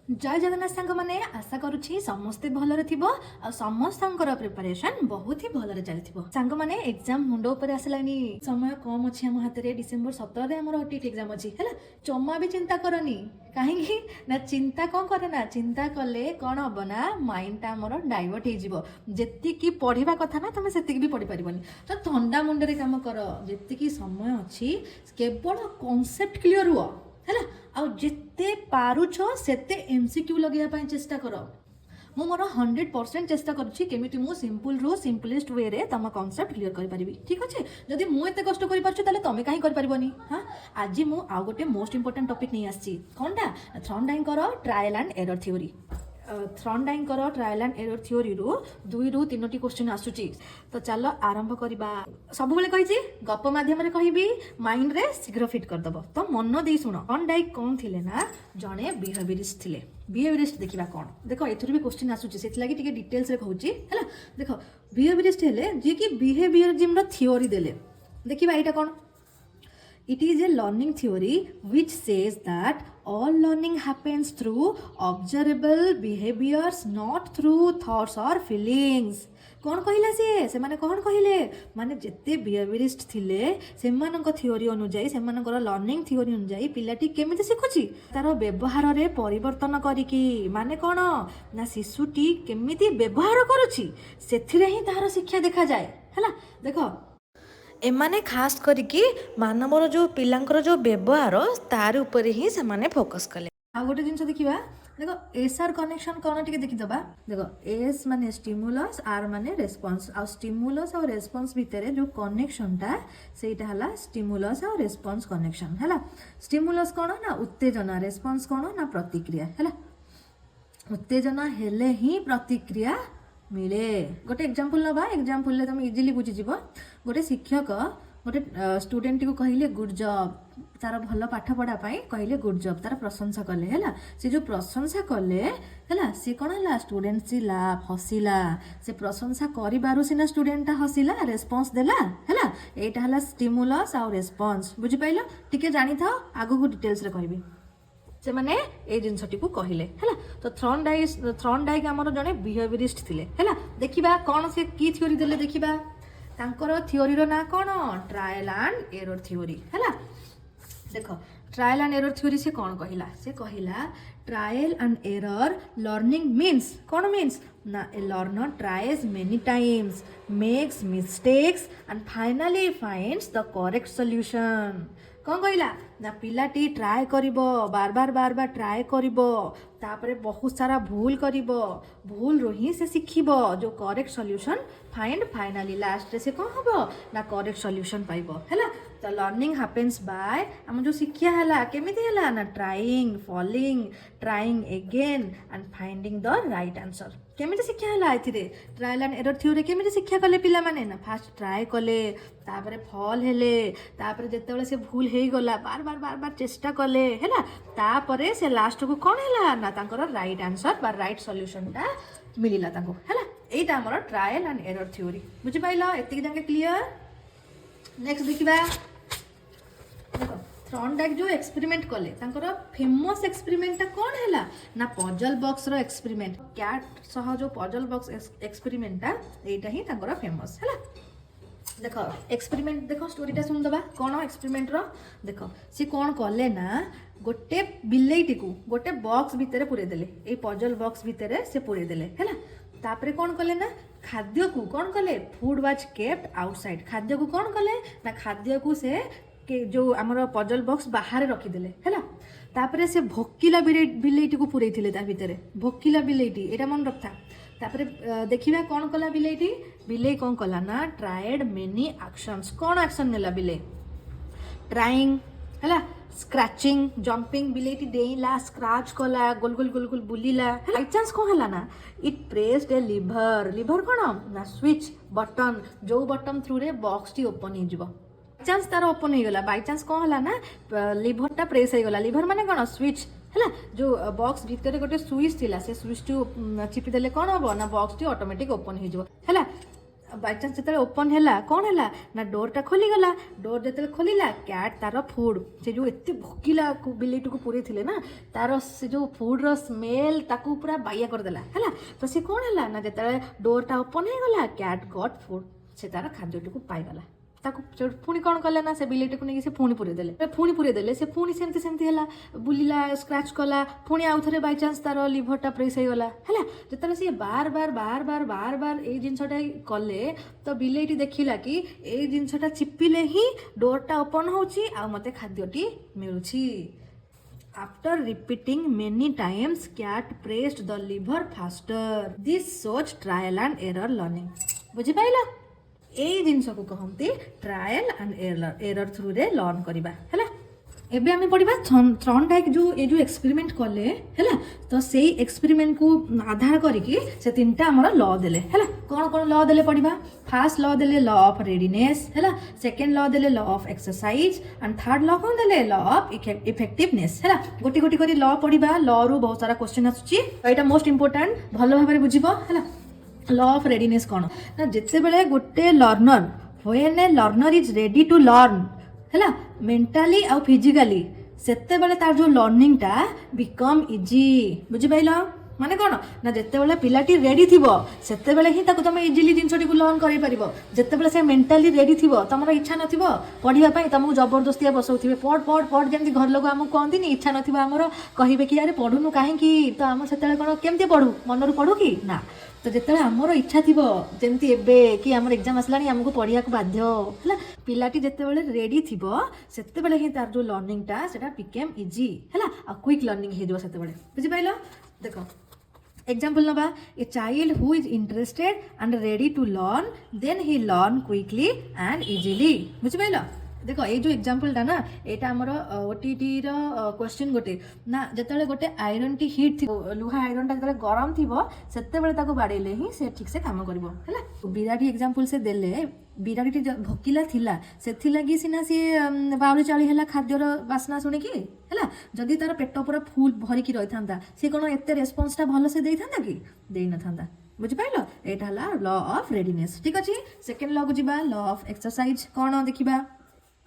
जय जगन्नाथ सांग मैंने आशा करुच्ची समस्ते भलरे थिबो आ समस्तंकर प्रिपरेशन बहुत ही भलरे चलिथिबो। सांग माने एग्जाम मुंडो ऊपर आसलानी, समय कम अछि हम हाथ रे। डिसेंबर 17 रे हमर ओटीटी एग्जाम अछि हैला। जम्मा भी चिंता करनी काहेकि ना चिंता कौन करे ना, चिंता कले कौन हम ना माइंड टा हमर डाइवर्ट हो जिवो। जेति की पढ़िबा कथा ना तमे सेति भी पढ़ि परिबनी। तो ठंडा मुंडे रे काम कर, जेति की समय अछि केवल कांसेप्ट क्लियर हुआ हैला। आउ जिते पारुछ सेते एमसीक्यू लगेया ପାଇଁ चेष्टा कर। मु मोर 100% चेष्टा करूची केमिति मु सिंपल रो सिंपलेस्ट वे रे तम कांसेप्ट क्लियर करि परिबी। ठीक अछि, जदि मु एते कष्ट करि परछु ताले तमे काहे करि परिबनी। हां, आज मु आ गोटे मोस्ट इंपोर्टेंट टॉपिक नै आछि कोनटा थ्रॉन्डाइन करो ट्रायल एंड एरर थ्योरी। थ्रॉन्डाइन करो ट्रायल एंड एरर थ्योरी रू 2 रू 3टी क्वेश्चन आसुची। तो चलो आरंभ करबा। सब बेले कहिची गप माध्यम रे कहिबी, माइंड रे शीघ्र फिट कर दबो। तो मन दे सुनो। थ्रॉन्डाइन कोन थिले ना जणे बिहेवियरिस्ट थिले। बिहेवियरिस्ट देखिबा कोन, देखो एथुर भी क्वेश्चन आसुची, सेति लागि टिके डिटेल्स रे कहूची हैला। देखो बिहेवियरिस्ट हेले जे कि बिहेवियरिज्म रो थ्योरी देले। देखिबा एटा कोन, it is a learning theory which says that all learning happens through observable behaviors, not through thoughts or feelings. कौन कहला से माने कौन कहले माने जेते बिहेवियरिस्ट थिले सेमानक थ्योरी अनुଯାयी सेमानकर लर्निंग थ्योरी अनुଯାयी पिलाटी केमिति शिखुची तार व्यवहार रे परिवर्तन करिकी। माने कोन ना शिशुटी केमिति व्यवहार करूची सेथिरे ही तार शिक्षा देखा जाए हैला। देखो एमाने खास करिकी मानवर जो पिलांकर जो व्यवहार तार ऊपर ही से माने फोकस कले। आ गोटे जिंस देखिबा, देखो एस आर कनेक्शन कोन टिके देखि दबा। देखो एस माने स्टिमुलस, आर माने रेस्पॉन्स। आ स्टिमुलस और रेस्पॉन्स भितरे जो कनेक्शन टा सेटा हला स्टिमुलस और रेस्पॉन्स कनेक्शन हैला। स्टिमुलस कोन ना उत्तेजना, रेस्पॉन्स कोन ना प्रतिक्रिया हैला। उत्तेजना हेले ही प्रतिक्रिया मिले। गोटे एग्जांपल नबा, एग्जांपल ले तुम इजीली बुझी जिवो। गोटे शिक्षक गोटे स्टूडेंट को कहले गुड जॉब, तार भल पाठ पढ़ा पाई कहले गुड जॉब, तार प्रशंसा कले हैला। से जो प्रशंसा कले हैला से कोन हला स्टूडेंट सी लाफ हसिला। से प्रशंसा करि बारु सिना स्टूडेंट ता हसिला, रेस्पॉन्स देला हैला। एटा हला स्टिमुलस और रेस्पॉन्स। बुझी पाइलो, टिके जानि थाओ, आगु को डिटेल्स रे कहबी से माने ए जिनसटी को कहिले हैला। तो थ्रॉन्डाइक हमर जने बिहेवियरिस्ट थिले हैला। देखिबा कोन से की थ्योरी देले, देखिबा तांकर थ्योरी रो ना कोन ट्रायल एंड एरर थ्योरी हैला। देखो ट्रायल एंड एरर थ्योरी से कौन कहिला, से कहिला trial and error learning means कौन मीन्स ना ए learner tries many times, makes mistakes and finally finds the correct solution. कौन कहिला ना पिलाटी ट्राए करिबो, बार बार ट्राए करिबो, तापरे बहुत सारा भूल करिबो, भूल रो ही से सिखिबो जो correct solution find, finally last रे से कौन हबो ना करेक्ट सॉल्यूशन पाइबो हैला। तो लर्निंग हैपेंस बाय हम जो शिक्षा हैला केमिति हैला ना trying, falling, trying again and finding the right answer. केमिति शिक्षा हैला एथिरे ट्रायल एंड एरर थ्योरी केमिति शिक्षा कले पिला माने ना फास्ट ट्राई कले, तापरे फॉल हेले, तापरे जेतेबेले से भूल हेई गला बार चेष्टा कले हैला, तापरे से लास्ट को कोन हैला ना तांकर राइट आंसर बा राइट सॉल्यूशन टा मिलिला तांको हैला। एटा हमर ट्रायल एंड एरर थ्योरी। बुझि पाइलो, एतिक जाके क्लियर। नेक्स्ट देखिबा, देखो थ्रॉन्डाइक जो एक्सपेरिमेंट कले तांकर फेमस एक्सपेरिमेंट ता कोन हैला ना पजल बॉक्स रो एक्सपेरिमेंट। कैट सह जो पजल बॉक्स एक्सपेरिमेंट टा एटा ही तांकर फेमस हैला। देखो एक्सपेरिमेंट, देखो स्टोरी टा सुन दबा कोन एक्सपेरिमेंट रो। देखो से कोन कले ना गोटे बिलेईटी को गोटे बॉक्स भितरे पुरे देले, ए पजल बॉक्स भितरे से पुरे देले हैला। तापरे कोन कले ना खाद्य को कोन कले, फूड वाज केप्ट आउटसाइड। खाद्य को कोन कले ना खाद्य को से के जो हमर पजल बॉक्स बाहर रखी देले हैला। तापरे से भोकिला बिलेईटी को पुरई थिले ता भितरे, भोकिला बिलेईटी एटा मन रखता। तापरे देखिबा कोन कला बिलेईटी, बिलेई कोन कला ना ट्राइड मेनी एक्शंस। कोन एक्शन नेला बिलेई, ट्राइंग हैला, स्क्रैचिंग, जंपिंग, बिलेईटी डेइला, स्क्रैच कला, गोल गोल बुलीला। बाय चांस कोन हला ना it pressed a lever. Lever कोन ना स्विच बटन, जो बटन थ्रू रे बॉक्स टी ओपन हो जिवो। चांस तार ओपन हो गला, बाय चांस कोन हला ना लीवर टा प्रेस हो गला। लीवर माने कोन स्विच हैला। जो बॉक्स भितर गोटे स्विच थिला, से स्विच टू चिपी देले कोन हबो ना बॉक्स टी ऑटोमेटिक ओपन हो जिवो हैला। बाय चांस जेतेबेले ओपन हैला कोन हैला ना डोरटा खोली गला डोर जेतेबेले खोलिला कैट तार फूड से जो एते भोकिला बिलेट को पूरे थिले ना तार से जो फूड रो स्मेल ताकू पूरा बाया कर देला हैला तो से कोन हैला ना जेतेबेले डोरटा ओपन हे गला कैट गॉट फूड से तार खाद्यटी को पाई गला ताकू पुणी कौन कले ना से बिलेट को नहीं से पुणी पूरे देले से पुणी सेमती सेमती हैला बुलिला स्क्रैच कला पुणी आउ थे बाय चांस तार लिभरटा प्रेस हो गला हैला जेतले से बार बार बार बार बार बार ए जिनसटा कले तो बिलेटी देखिला कि ए जिनसटा चिपिले ही डोरटा ओपन होची आ मते खाद्यटी मिलुची After repeating many times, cat pressed the lever faster. This shows trial and error learning. बुझी पाइला ए जिनस को कहते ट्रायल एंड एरर थ्रू रे लर्न करबा हैला एबे हमें पढ़िबा थ्रॉनडाइक जो ए जो एक्सपेरिमेंट कले हैला तो सेही एक्सपेरिमेंट को आधार करिकि से तीनटा हमर लॉ देले हैला कोन कोन लॉ देले पढ़िबा फर्स्ट लॉ देले लॉ ऑफ रेडीनेस हैला सेकंड लॉ देले law of exercise and third law कोन देले लॉ ऑफ इफेक्टिवनेस हैला गोटी गोटी करी लॉ पढ़िबा लॉ रू बहुत सारा क्वेश्चन आछुची एटा मोस्ट इंपोर्टेंट भलो भाबरे बुझिबो हैला लॉ ऑफ रेडीनेस कौन ना जिते बेले गोटे learner when a learner is ready to learn हैला मेंटली आ फिजिकली सेते बेले तार जो लर्निंग टा बिकम इजी बुझि पाइलो माने कौन ना जिते बेले पिलाटी रेडी थिबो सेते बेले ही ताको तुम इजीली जिनसटी को लर्न करि परिबो जिते बेले से मेंटली रेडी थिबो तमरो इच्छा नथिबो पढिबा पई तुमको जबरदस्ती बसौथिबे पढ़ पढ़ पढ़ जेंति घर लोग हमको कहंती नि इच्छा नथिबो हमरो कहिबे कि यार पढुनु काहे कि तो हम सेते कोन केमति पढु मनरु पढु कि ना तो जिते आमर इच्छा थी जमती एबे कि आम एग्जाम आसला आमको पढ़िया बाध्य है पिलाटी जिते रेडी थी से ही तार जो लर्निंग टा सेटा बिकेम इजी है आ क्विक लर्निंग हो से बुझिपाल देख एग्जाम्पल नवा a child who is interested and ready to learn then he learn quickly and easily बुझिपाल देख ये जो एग्जाम्पल टा ना यहाँ आमर ओटीटी क्वेश्चन गोटे ना जिते गोटे आयरन टी हिट थी लुहा आयरन टा जो गरम थी से बाड़े ही से ठीक से काम कर बिराटी एग्जाम्पल से देले बिराटी भोकिला थिला से लगी सीना सी बाउली चाली है खाद्यर बास्ना शुणिकी है जदि तार पेट पूरा फुल भरिकी रही था सी कौन एत रेस्पन्सटा भल से दे था कि दे न था बुझिपाल यहाँ लॉ ऑफ रेडीनेस ठीक अच्छे सेकेंड लॉ को जीवा लॉ ऑफ एक्सरसाइज कौन देखा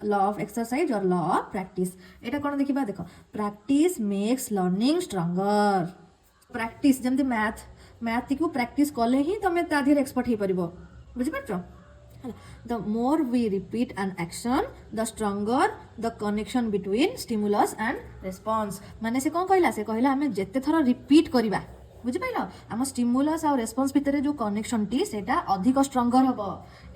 लॉ ऑफ एक्सरसाइज और लॉ ऑफ प्रैक्टिस एटा कौन देखा देख practice makes learning stronger practice जमती मैथ को प्रैक्टिस कले ही तुम ताधीर एक्सपर्ट हो पार बुझिपार the more we repeat an action the stronger the connection between stimulus and response माने से कौन कहला से कहला हमें जिते थर रिपीट करवा बुझिपाल आम स्टिमुलस आ रेस्पॉन्स भितर जो कनेक्शन टी सेटा अधिक स्ट्रंगर हम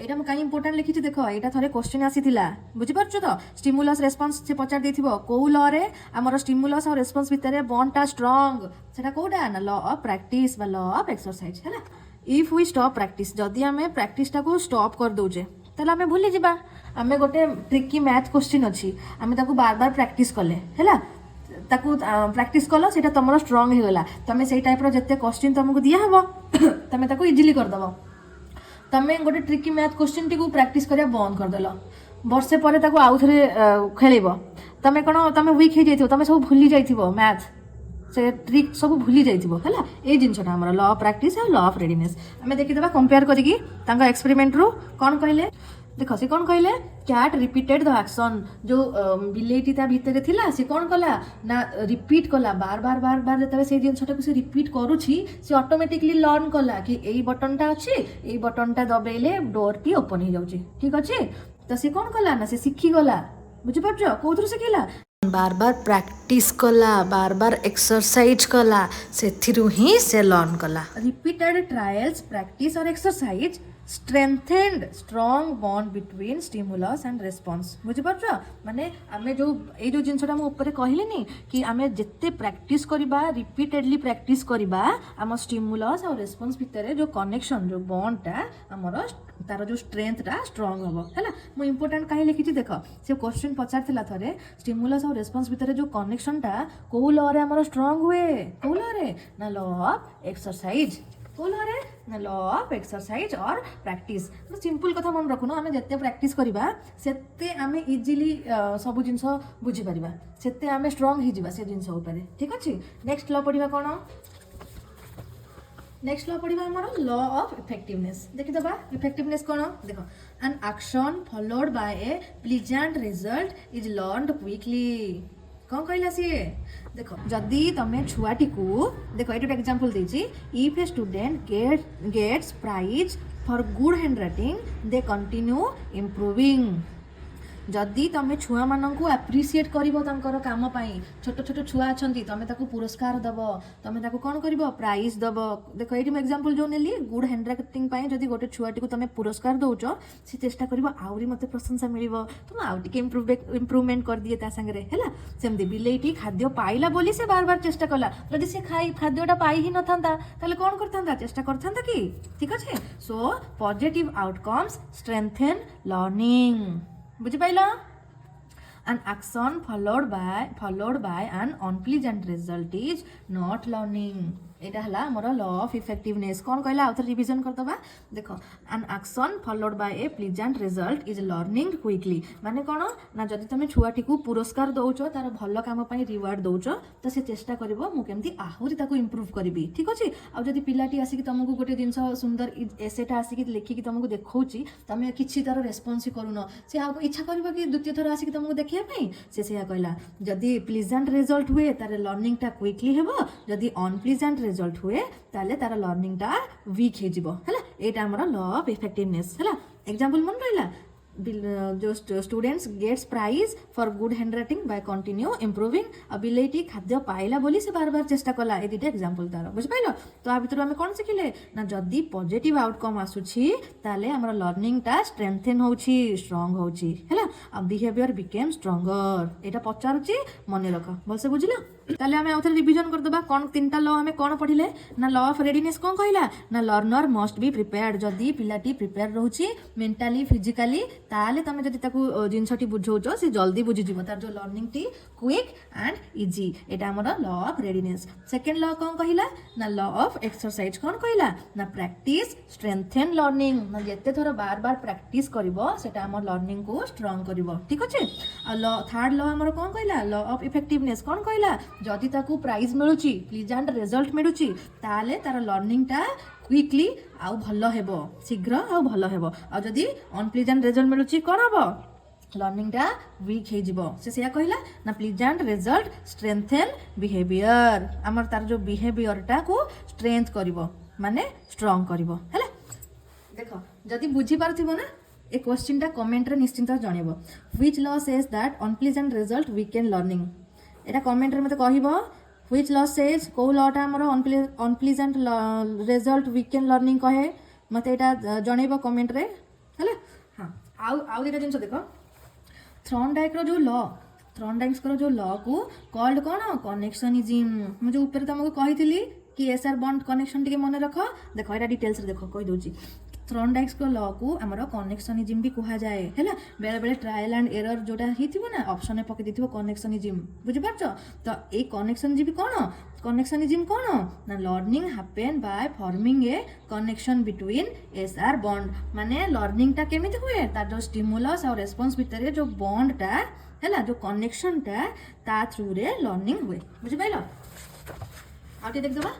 यहाँ मुझे कहीं इंपोर्टेंट लिखी देख यहाँ थे क्वेश्चन आसीला बुझिपार तो स्टिमुलस रेस्पॉन्स से पचार देथिबो को लॉ रे आमर स्टिमुलस और रेस्पॉन्स भितर बॉन्डटा स्ट्रंग सेटा कोडा ना लॉ ऑफ प्रैक्टिस बा लॉ ऑफ एक्सरसाइज है इफ वी स्टॉप प्रैक्टिस जदि आम प्रैक्टिसटा को स्टॉप कर दौचे ताहले आम भूली जावा आम गोटे ट्रिकी मैथ क्वेश्चन अच्छी आम बार बार प्रैक्टिस कले है ताकू प्रैक्टिस कल से तुम स्ट्रंग हो गला तुम से टाइप जिते क्वेश्चन तुमको दिहब तुम ताको इजिली करदेव तुम गोटे tricky math question T practice करा बंद करदेल वर्षे पर आउ थे खेल तुम कौन तुम वीक हो जाइए तुम सब भूली जाइए मैथ से ट्रिक सब भूली जाइए है ये जिनसा आम लॉ ऑफ प्रैक्टिस और लॉ ऑफ रेडीनेस आम देखीदे कंपेयर करी एक्सपेरिमेंट रू कौन कहले देख से कौन कहले कैट रिपीटेड द एक्शन जो बिलेटी ता भितर थिला से कौन कला ना रिपीट कला बार बार बार बार जब से जिनसटा को से रिपीट करुछि से ऑटोमेटिकली लर्न कला कि एई बटनटा अछि एई बटनटा दबेले डोर टी ओपन हो जाउछि ठीक अछि तो से कौन कला ना से सिखी गला बुझि पाछो कोथरु सिखिला बार बार प्रैक्टिस कला बार बार एक्सरसाइज कला सेथिरु ही से लर्न कला रिपीटेड ट्रायल्स प्रैक्टिस और exercise strengthened strong bond between stimulus and response बुझिपार माने आमे जो ए जो जिनसटा मु ऊपर कहलिनी कि आमे जिते प्रैक्टिस करबा रिपीटेडली प्रैक्टिस करबा आम स्टिमुलस और रेस्पॉन्स भितर जो कनेक्शन जो बॉन्डटा आमर तार जो स्ट्रेंथटा स्ट्रॉन्ग हम है मु इंपोर्टेंट कहीं लिखी देख से क्वेश्चन पचार थे स्टिमुलस और रेस्पॉन्स भितर जो कनेक्शनटा को लॉ रे आमर स्ट्रॉन्ग हुए को लॉ रे ना लॉ ऑफ एक्सरसाइज को लॉ रे ना लॉ ऑफ एक्सरसाइज और प्रैक्टिस सिंपल कथा मन रखुन आम जिते प्रैक्टिस करवा सेते आम इजिली सब जिनस बुझी पारिबा सेते आम स्ट्रॉन्ग हो से जिनस ऊपर ठीक अच्छे नेक्स्ट लॉ पढ़िबा कौन नेक्स्ट लॉ पढ़िबा हमर लॉ ऑफ इफेक्टिवनेस देखि दबा इफेक्टिवनेस कोन देखो an action followed by A pleasant result is learned quickly कौन कहला सी देखो जदि तुम छुआटी को देखो ये एग्जांपल देछि if a student gets prize for good handwriting they continue improving जदि तुम छुआ मानू एप्रिसीएट कर काम छोट छोट छुआ अच्छा तुम ताको पुरस्कार दब तुम ताको कौन कर प्राइज दब देखो ये एग्जांपल जो नेली गुड हैंड राइटिंग जदि गोटे छुआटी को तुम पुरस्कार दौच सी चेष्टा कर आउरी मत प्रशंसा मिल तुम आउ टे इम्प्रूवमेंट कर दिए सागर है सेमती बिलेईटी खाद्य पाइला बोली से बार बार चेष्टा कला जदि से खाई खाद्यटा पाई ही न था कौन करता चेष्टा करता कि ठीक अच्छे so positive outcomes strengthen learning बुझिपाइल an action followed by an unpleasant result is not learning एटा हला मोर लॉ ऑफ इफेक्टिवनेस कौन कहला आउथर रिवीजन करतबा देखो an action followed by a pleasant result is learning quickly माने कोन ना जदि तुम छुआटी को पुरस्कार दउचो तार भलो काम पई रिवार्ड दउचो तो से चेष्टा करबो मु केमती आहुरी ताको इंप्रूव करबी ठीक अछि आ जदि पिलाटी आसी कि तुमको गोटे जिंस सुंदर एसेटा आसी कि लिखि कि तुमको देखौची तुम किछि तार रेस्पॉन्स करूनो से आ इच्छा करबो कि द्वितीय थर आसी कि तुमको देखिया पई से कहला जदि प्लीजेंट रिजल्ट हुए तार लर्निंग टा क्विकली हेबो जदि अनप्लीजेंट रिजल्ट हुए ताले तार लर्निंग टा वीक हे जिवो हला एटा हमर लॉ ऑफ इफेक्टिवनेस हला एग्जांपल मन रहला जो students gets prize for good handwriting by continue improving ability खाद्य पाइला बोली से बार बार चेष्टा कला ए दिटे एग्जांपल तार बुझ पाइलो तो आ भीतर हमें कोन सिखिले ना जदी पॉजिटिव आउटकम आसुछि ताले हमर लर्निंग टा स्ट्रेंथेन होउछि स्ट्रांग होउछि हला आ बिहेवियर बिकेम स्ट्रांगर एटा पचारुछि मने रख बोलसे बुझिलो ताले हमें आउथर रिवीजन कर दबा कोन तीनटा लॉ हमें कोन पढिले ना लॉ ऑफ रेडीनेस कोन कहला ना लर्नर मस्ट बी प्रिपेयर्ड जदी पिलाटी प्रिपेयर रहउछि मेंटली फिजिकली ताले तमे जदी ताकू जिंसटी बुझौचो से जल्दी बुझि जिवो तार जो लर्निंग टी क्विक एंड इजी एटा हमर law of readiness second law कोन कहला ना लॉ ऑफ एक्सरसाइज कोन कहला ना प्रैक्टिस स्ट्रेंथेन लर्निंग ना जते थोर बार बार प्रैक्टिस करबो सेटा हमर लर्निंग को स्ट्रांग करबो ठीक अछि आ लॉ थर्ड लॉ हमर कोन कहला लॉ ऑफ इफेक्टिवनेस कोन कहला जदि ताकू प्राइज मिलुची प्लीजेंट रिजल्ट मिलुची ताले तार लर्निंग टा क्विकली आउ भलो हेबो शीघ्र आउ भलो हेबो आ जदि अनप्लीजेंट रिजल्ट मिलुची कोन हबो लर्निंग टा वीक हे जिवो से कहला ना प्लीजेंट रिजल्ट स्ट्रेंथेन बिहेवियर हमर तार जो बिहेवियर टा को स्ट्रेंथ करबो माने स्ट्रांग करबो हैला देखो जदि बुझी पारथिबो ना ए क्वेश्चन टा कमेंट रे निश्चिंत जणेबो which law says that unpleasant result weaken learning एटा कमेंट रे मते कहबो व्हिच लॉ सेज को लॉ टा हमर अनप्लीजेंट रिजल्ट वीकेन लर्निंग कहे मते एटा जणेबो कमेंट रे हैला हां आउ दिटा जिंस देखो थ्रॉन्डाइक रो जो लॉ को कॉल्ड कोन कनेक्शनिज्म मु जो ऊपर तुमको कहितली कि एसआर बॉन्ड कनेक्शन टिके मन रख देखो एटा डिटेल्स रे देखो कहि दोची थ्रॉन्डाइक्स को लॉ को हमर कनेक्शनिज्म भी कहा जाए हैला बेले बेले ट्रायल एंड एरर जोटा हिथिबो ना ऑप्शन में पके दिथिबो कनेक्शनिज्म बुझि पाछो तो ए कनेक्शनिज्म कोन ना learning happen by forming a connection between SR bond माने लर्निंग टा केमिति हुए तार जो स्टिमुलस और रेस्पॉन्स भीतर जो बॉन्ड टा हैला जो कनेक्शन टा ता थ्रू रे लर्निंग हुए बुझि पाइलो आउटे देख दबा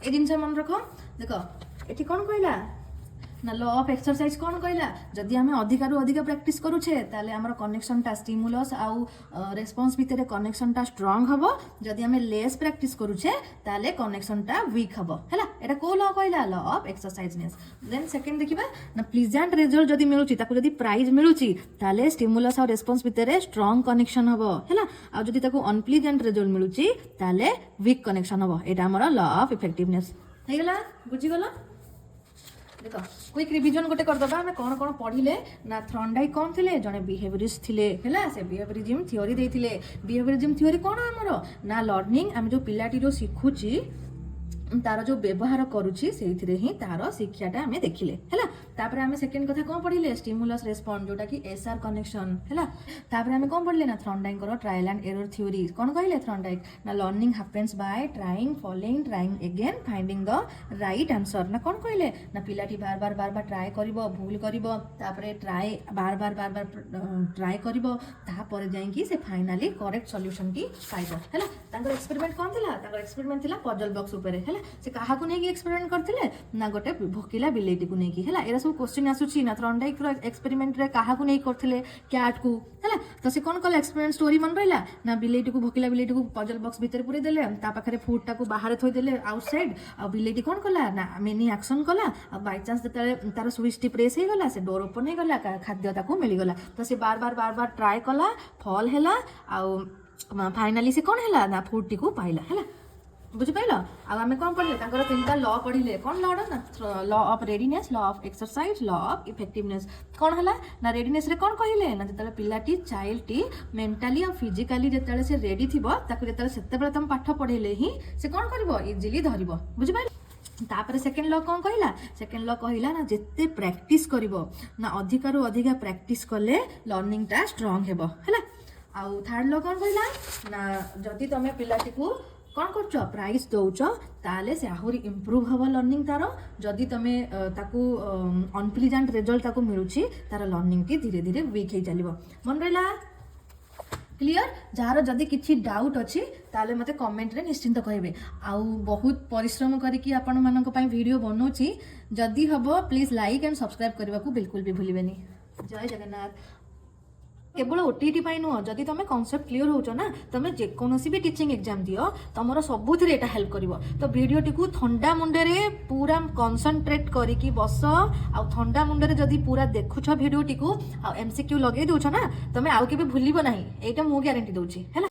ए दिन से मन रखो देखो एठी कोन कहला ना लॉ ऑफ एक्सरसाइज कोन कहला जदि हमें अधिका रु अधिका प्रैक्टिस करूछे ताले हमर कनेक्शन टा स्टिमुलस आउ रेस्पॉन्स भीतर कनेक्शन टा स्ट्रांग हबो जदि हमें लेस प्रैक्टिस करूछे ताले कनेक्शन टा वीक हबो हैला एटा को लॉ कहला लॉ ऑफ एक्सरसाइजनेस देन सेकंड देखिबा ना प्लीजेंट रिजल्ट जदि मिलुची ताको जदि प्राइज मिलुची ताले स्टिमुलस और रेस्पॉन्स भीतर स्ट्रांग कनेक्शन हबो हैला आ जदि ताको अनप्लीजेंट रिजल्ट मिलुची ताले वीक कनेक्शन हबो एटा हमर लॉ ऑफ इफेक्टिवनेस हेगला बुझी गला देखो क्विक रिवीजन गोटे कर दबा हमें कोन कोन पढिले ना थ्रॉन्डाइक कोन थिले जने बिहेवियरिस्ट थिले हैला से बिहेवियरिज्म थ्योरी देथिले बिहेवियरिज्म थ्योरी कोन हमरो ना लर्निंग हम जो पिलाटी जो सिखुची तार जो व्यवहार करूची सेइथिरे ही तार शिक्षाटा हमें देखिले हैला तापर हमें सेकंड कथा कोन पढिले स्टिमुलस रेस्पॉन्स जोटा कि एसआर कनेक्शन हैला तापर हमें कोन पढिले ना थ्रॉन्डाइक करो ट्रायल एंड एरर थ्योरी कोन कहले थ्रॉन्डाइक ना learning happens bye trying following trying again finding the right answer ना कोन कहले ना पिलाटी बार बार ट्राई करिवो भूल करिवो तापर ट्राई बार बार ट्राई करिवो ता पर जाई कि से फाइनली करेक्ट सॉल्यूशन की पाइबो हैला ତାଙ୍କର ଏକ୍ସପେରିମେଣ୍ଟ କ'ଣ ଥିଲା? ତାଙ୍କର ଏକ୍ସପେରିମେଣ୍ଟ ଥିଲା ପଜଲ ବକ୍ସ ଉପରେ ହେଲା। ସେ କାହାକୁ ନେଇକି ଏକ୍ସପେରିମେଣ୍ଟ କରିଥିଲେ ନା ଗୋଟେ ଭୋକିଲା ବିଲେଇଟିକୁ ନେଇକି ହେଲା। ଏରା ସବୁ କ୍ୱେଶ୍ଚିନ୍ ଆସୁଛି ନା ଥର୍ନଡାଇକର ଏକ୍ସପେରିମେଣ୍ଟରେ କାହାକୁ ନେଇ କରିଥିଲେ? କ୍ୟାଟ୍କୁ ହେଲା। ତ ସେ କ'ଣ କଲେ ଏକ୍ସପେରିମେଣ୍ଟ ଷ୍ଟୋରି ମନେ ରହିଲା ନା ବିଲେଇଟିକୁ ଭୋକିଲା ବିଲେଇଟିକୁ ପଜଲ ବକ୍ସ ଭିତରେ ପୁରେଇ ଦେଲେ, ତା ପାଖରେ ଫୁଡଟାକୁ ବାହାରେ ଥୋଇଦେଲେ ଆଉଟସାଇଡ୍, ଆଉ ବିଲେଇଟି କ'ଣ କଲା ନା ମିନି ଆକ୍ସନ୍ କଲା, ଆଉ ବାଇଚାନ୍ସ ଯେତେବେଳେ ତାର ସୁଇଚଟି ପ୍ରେସ୍ ହେଇଗଲା ସେ ଡୋର ଓପନ୍ ହେଇଗଲା, ଖାଦ୍ୟ ତାକୁ ମିଳିଗଲା। ତ ସେ ବାର ବାର ଟ୍ରାଏ କଲା, ଫଲ୍ ହେଲା, ଆଉ ଫାଇନାଲି ସେ କ'ଣ ହେଲା ନା ଫୁଡଟିକୁ ପାଇଲା ହେଲା। ବୁଝିପାରିଲ? ଆଉ ଆମେ କ'ଣ ପଢ଼ିଲେ? ତାଙ୍କର 3ଟା ଲ ପଢ଼ିଲେ। କ'ଣ ଲଟା ନା law of readiness, law of exercise, law of effectiveness. କ'ଣ ହେଲା ନା ରେଡିନେସ୍ରେ କ'ଣ କହିଲେ ନା ଯେତେବେଳେ ପିଲାଟି ଚାଇଲ୍ଡଟି ମେଣ୍ଟାଲି ଆଉ ଫିଜିକାଲି ଯେତେବେଳେ ସେ ରେଡି ଥିବ, ତାକୁ ଯେତେବେଳେ ସେତେବେଳେ ତମେ ପାଠ ପଢ଼େଇଲେ ହିଁ ସେ କ'ଣ କରିବ? ଇଜିଲି ଧରିବ। ବୁଝିପାରିଲ? ତାପରେ ସେକେଣ୍ଡ ଲ କ'ଣ କହିଲା? ସେକେଣ୍ଡ ଲ କହିଲା ନା ଯେତେ ପ୍ରାକ୍ଟିସ୍ କରିବ ନା ଅଧିକାରୁ ଅଧିକା ପ୍ରାକ୍ଟିସ୍ କଲେ ଲର୍ଣ୍ଣିଂଟା ଷ୍ଟ୍ରଙ୍ଗ ହେବ ହେଲା। ଆଉ ଥାର୍ଡ ଲ କ'ଣ କହିଲା ନା ଯଦି ତମେ ପିଲାଟିକୁ କ'ଣ କରୁଛ? ପ୍ରାଇଜ୍ ଦେଉଛ, ତାହେଲେ ସେ ଆହୁରି ଇମ୍ପ୍ରୁଭ୍ ହେବ ଲର୍ଣ୍ଣିଂ ତାର। ଯଦି ତମେ ତାକୁ ଅନପ୍ଲିଜାଣ୍ଟ ରେଜଲ୍ଟ ତାକୁ ମିଳୁଛି, ତାର ଲର୍ଣ୍ଣିଂଟି ଧୀରେ ଧୀରେ ୱିକ୍ ହେଇ ଚାଲିବ। ମନେ ରହିଲା? କ୍ଲିଅର? ଯାହାର ଯଦି କିଛି ଡାଉଟ୍ ଅଛି ତାହେଲେ ମୋତେ କମେଣ୍ଟରେ ନିଶ୍ଚିନ୍ତ କହିବେ। ଆଉ ବହୁତ ପରିଶ୍ରମ କରିକି ଆପଣମାନଙ୍କ ପାଇଁ ଭିଡ଼ିଓ ବନଉଛି। ଯଦି ହେବ ପ୍ଲିଜ୍ ଲାଇକ୍ ଆଣ୍ଡ ସବସ୍କ୍ରାଇବ୍ କରିବାକୁ ବିଲକୁଲ ବି ଭୁଲିବେନି। ଜୟ ଜଗନ୍ନାଥ। କେବଳ ଓଟିଇଟି ପାଇଁ ନୁହଁ, ଯଦି ତମେ କନସେପ୍ଟ କ୍ଲିୟର ହେଉଛ ନା, ତମେ ଯେକୌଣସି ବି ଟିଚିଂ ଏକ୍ଜାମ ଦିଅ, ତମର ସବୁଥିରେ ଏଇଟା ହେଲ୍ପ କରିବ। ତ ଭିଡ଼ିଓଟିକୁ ଥଣ୍ଡା ମୁଣ୍ଡରେ ପୁରା କନସେନ୍ଟ୍ରେଟ୍ କରିକି ବସ, ଆଉ ଥଣ୍ଡା ମୁଣ୍ଡରେ ଯଦି ପୁରା ଦେଖୁଛ ଭିଡ଼ିଓଟିକୁ ଆଉ MCQ ଲଗେଇ ଦେଉଛ ନା, ତମେ ଆଉ କେବେ ଭୁଲିବ ନାହିଁ। ଏଇଟା ମୁଁ ଗ୍ୟାରେଣ୍ଟି ଦେଉଛି ହେଲା।